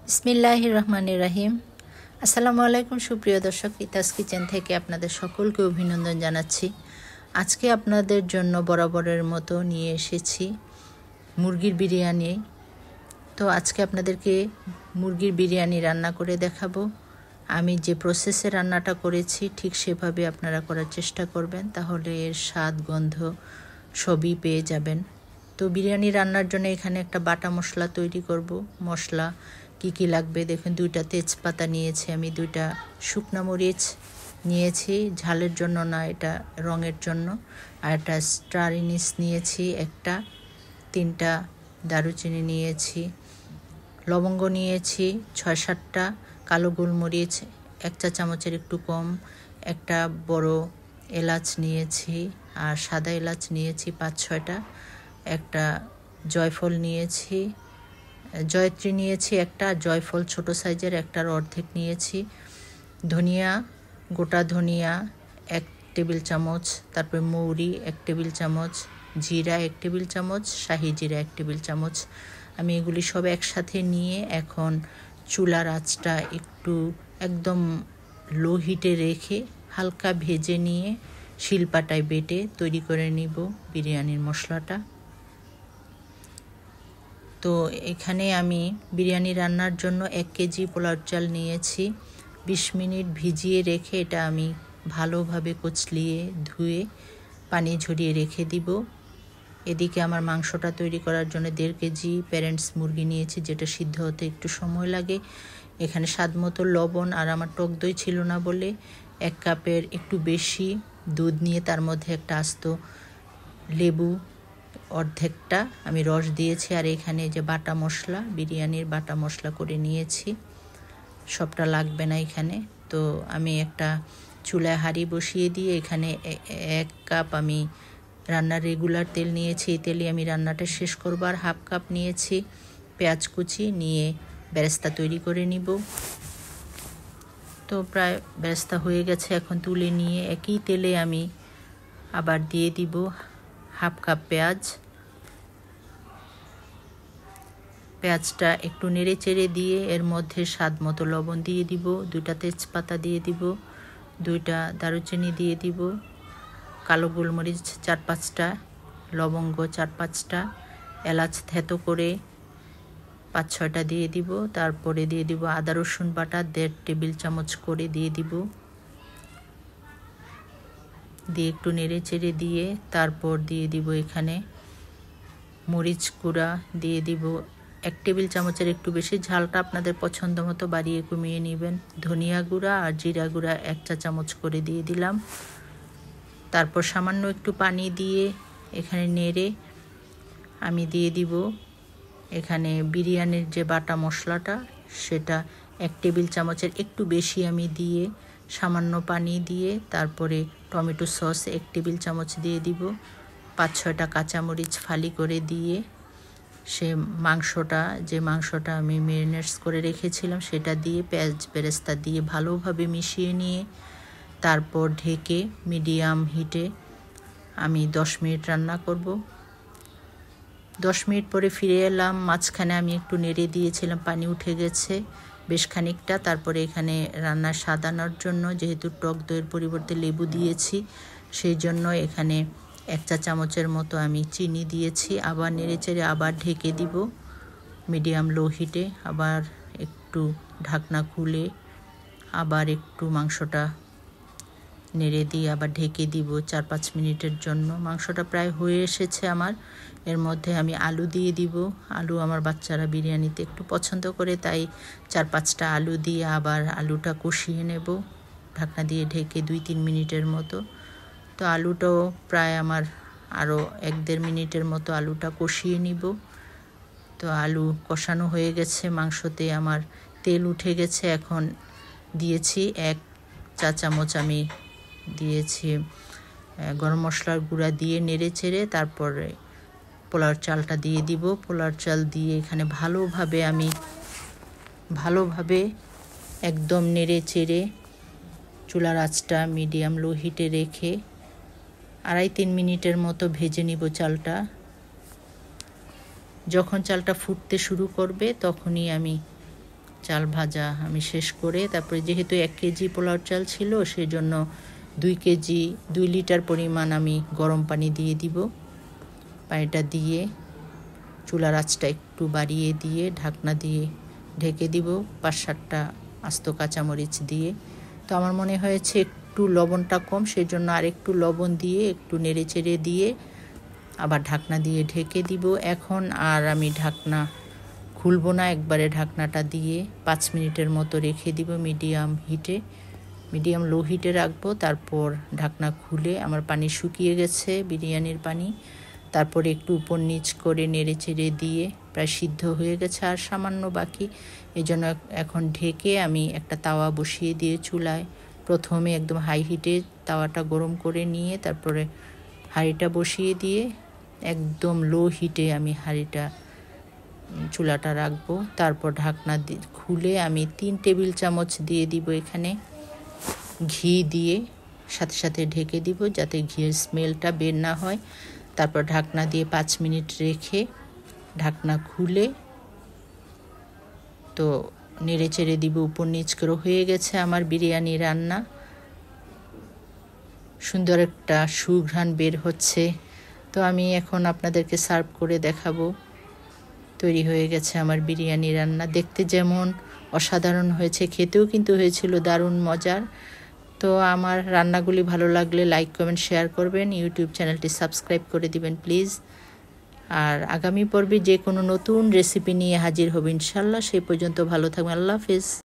বিসমিল্লাহির রহমানির রহিম। আসসালামু আলাইকুম সুপ্রিয় দর্শক, ইতাস কিচেন থেকে আপনাদের সকলকে অভিনন্দন জানাচ্ছি। আজকে আপনাদের জন্য বরাবরের মতো নিয়ে এসেছি মুরগির বিরিয়ানি। তো আজকে আপনাদেরকে মুরগির বিরিয়ানি রান্না করে দেখাবো। আমি যে প্রসেসে রান্নাটা করেছি ঠিক সেভাবে আপনারা করার চেষ্টা করবেন, তাহলে এর স্বাদ গন্ধ সবই পেয়ে যাবেন। তো বিরিয়ানি রান্নার জন্য এখানে একটা বাটা মশলা তৈরি করব। মশলা কি লাগবে দেখুন, 2টা তেজপাতা নিয়েছি আমি, 2টা শুকনো মরিচ নিয়েছি, ঝালের জন্য না, এটা রঙের জন্য। আর একটা স্টার এনিস নিয়েছি একটা, 3টা দারুচিনি নিয়েছি, লবঙ্গ নিয়েছি 6-7টা, কালো গোলমরিচ 1 চা চামচের একটু কম, একটা বড় এলাচ নিয়েছি, আর সাদা এলাচ নিয়েছি 5-6টা, একটা জয়ফল নিয়েছি, জয়ত্রী নিয়েছি একটা, জয়ফল ছোট সাইজের একটার অর্ধেক নিয়েছি, ধনিয়া, গোটা ধনিয়া 1 টেবিল চামচ, তারপর মৌরি 1 টেবিল চামচ, জিরা 1 টেবিল চামচ, শাহি জিরা 1 টেবিল চামচ। আমি এগুলি সব একসাথে নিয়ে এখন চুলার আঁচটা একটু একদম লো হিটে রেখে হালকা ভেজে নিয়ে শিলপাটায় বেটে তৈরি করে নিব বিরিয়ানির মশলাটা। তো এখানে আমি বিরিয়ানি রান্নার জন্য 1 কেজি পোলাও চাল নিয়েছি। 20 মিনিট ভিজিয়ে রেখে এটা আমি ভালোভাবে কচলিয়ে ধুয়ে পানি ঝরিয়ে রেখে দিব। এদিকে আমার মাংসটা তৈরি করার জন্য 1.5 কেজি প্যারেন্টস মুরগি নিয়েছি, যেটা সিদ্ধ হতে একটু সময় লাগে। এখানে স্বাদমতো লবণ, আর আমার টক দই ছিল না বলে 1 কাপের একটু বেশি দুধ নিয়ে তার মধ্যে একটা আস্ত লেবু অর্ধেকটা আমি রস দিয়েছি। আর এখানে যে বাটা মশলা, বিরিয়ানির বাটা মশলা করে নিয়েছি, সবটা লাগবে না এখানে। তো আমি একটা চুলায় হাঁড়ি বসিয়ে দিয়ে এখানে 1 কাপ আমি রান্নার রেগুলার তেল নিয়েছি, এই তেলে আমি রান্নাটা শেষ করব। আর 1/2 কাপ নিয়েছি পেঁয়াজ কুচি, নিয়ে বেরেস্তা তৈরি করে নিব। তো প্রায় বেরেস্তা হয়ে গেছে, এখন তুলে নিয়ে একই তেলে আমি আবার দিয়ে দিব 1/2 কাপ পেঁয়াজ। পেঁয়াজটা একটু নেড়ে চেড়ে দিয়ে এর মধ্যে স্বাদ মতো লবণ দিয়ে দিব, 2টা তেজপাতা দিয়ে দিব, 2টা দারুচিনি দিয়ে দিব, কালো গোলমরিচ 4-5টা, লবঙ্গ 4-5টা, এলাচ থেতো করে 5-6টা দিয়ে দিব। তারপরে দিয়ে দিব আদা রসুন বাটা 1.5 টেবিল চামচ করে দিয়ে দিব, দিয়ে একটু নেড়ে চেড়ে দিয়ে তারপর দিয়ে দিব এখানে মরিচ গুঁড়া দিয়ে দিব 1 টেবিল চামচের একটু বেশি, ঝালটা আপনাদের পছন্দ মতো বাড়িয়ে কমিয়ে নেবেন। ধনিয়া গুঁড়া আর জিরা গুঁড়া 1 চা চামচ করে দিয়ে দিলাম। তারপর সামান্য একটু পানি দিয়ে এখানে নেড়ে আমি দিয়ে দিব এখানে বিরিয়ানির যে বাটা মশলাটা, সেটা 1 টেবিল চামচের একটু বেশি আমি দিয়ে সামান্য পানি দিয়ে তারপরে টমেটো সস 1 টেবিল চামচ দিয়ে দিব, 5-6টা কাঁচামরিচ ফালি করে দিয়ে সে মাংসটা আমি ম্যারিনেটস করে রেখেছিলাম সেটা দিয়ে পেঁয়াজ বেরেস্তা দিয়ে ভালোভাবে মিশিয়ে নিয়ে তারপর ঢেকে মিডিয়াম হিটে আমি 10 মিনিট রান্না করব। 10 মিনিট পরে ফিরে এলাম, মাঝখানে আমি একটু নেড়ে দিয়েছিলাম, পানি উঠে গেছে বেশ খানিকটা। তারপরে এখানে রান্নার স্বাদ আনার জন্য, যেহেতু টক দইয়ের পরিবর্তে লেবু দিয়েছি, সেই জন্য এখানে 1 চা চামচের মতো আমি চিনি দিয়েছি। আবার নেড়েচেড়ে আবার ঢেকে দিব মিডিয়াম লো হিটে, আবার একটু ঢাকনা খুলে আবার একটু মাংসটা নেড়ে দিয়ে আবার ঢেকে দিব 4-5 মিনিটের জন্য। মাংসটা প্রায় হয়ে এসেছে আমার। এর মধ্যে আমি আলু দিয়ে দিব। আলু আমার বাচ্চারা বিরিয়ানিতে একটু পছন্দ করে, তাই 4-5টা আলু দিয়ে আবার আলুটা কষিয়ে নেব ঢাকনা দিয়ে ঢেকে 2-3 মিনিটের মতো। তো আলুটাও প্রায় আমার আরও 1-1.5 মিনিটের মতো আলুটা কষিয়ে নিব। তো আলু কষানো হয়ে গেছে, মাংসতে আমার তেল উঠে গেছে। এখন দিয়েছি 1 চা চামচ আমি দিয়েছি গরম মশলার গুঁড়া দিয়ে নেড়ে চেড়ে তারপরে পোলাওর চালটা দিয়ে দিব। পোলাওর চাল দিয়ে এখানে ভালোভাবে একদম নেড়ে চেড়ে চুলার আঁচটা মিডিয়াম লো হিটে রেখে 2.5-3 মিনিটের মতো ভেজে নিব চালটা। যখন চালটা ফুটতে শুরু করবে তখনই আমি চাল ভাজা আমি শেষ করে তারপরে যেহেতু 1 কেজি পোলাও চাল ছিল সেজন্য 2 লিটার পরিমাণ আমি গরম পানি দিয়ে দিব। পানিটা দিয়ে চুলার আঁচটা একটু বাড়িয়ে দিয়ে ঢাকনা দিয়ে ঢেকে দিব 5-7টা আস্ত কাঁচামরিচ দিয়ে। তো আমার মনে হয়েছে একটু লবণটা কম, সেজন্য আরেকটু লবণ দিয়ে একটু নেড়েচেড়ে দিয়ে আবার ঢাকনা দিয়ে ঢেকে দিব। এখন আর আমি ঢাকনা খুলবো না, একবারে ঢাকনাটা দিয়ে 5 মিনিটের মতো রেখে দিব মিডিয়াম লো হিটে রাখবো। তারপর ঢাকনা খুলে আমার পানি শুকিয়ে গেছে, বিরিয়ানির পানি। তারপরে একটু উপর নিচ করে নেড়েচেড়ে দিয়ে প্রায় সিদ্ধ হয়ে গেছে, আর সামান্য বাকি। এই জন্য এখন ঢেকে আমি একটা তাওয়া বসিয়ে দিয়ে চুলায় প্রথমে একদম হাই হিটে তাওয়াটা গরম করে নিয়ে তারপরে হাঁড়িটা বসিয়ে দিয়ে একদম লো হিটে আমি চুলাটা রাখবো। তারপর ঢাকনা খুলে আমি 3 টেবিল চামচ দিয়ে দিব এখানে ঘি দিয়ে, সাথে সাথে ঢেকে দিব যাতে ঘিয়ের স্মেলটা বের না হয়। তারপর ঢাকনা দিয়ে 5 মিনিট রেখে ঢাকনা খুলে তো নেড়ে চেড়ে দিব উপর নিচ করে। হয়ে গেছে আমার বিরিয়ানি রান্না, সুন্দর একটা সুঘ্রাণ বের হচ্ছে। তো আমি এখন আপনাদেরকে সার্ভ করে দেখাবো। তৈরি হয়ে গেছে আমার বিরিয়ানি রান্না। দেখতে যেমন অসাধারণ হয়েছে, খেতেও কিন্তু হয়েছিল দারুণ মজার। তো আমার রান্নাগুলি ভালো লাগলে লাইক কমেন্ট শেয়ার করবেন, ইউটিউব চ্যানেলটি সাবস্ক্রাইব করে দিবেন প্লিজ। আর আগামী পর্বে যে কোনো নতুন রেসিপি নিয়ে হাজির হব ইনশাল্লাহ। সেই পর্যন্ত ভালো থাকবেন। আল্লাহ হাফেজ।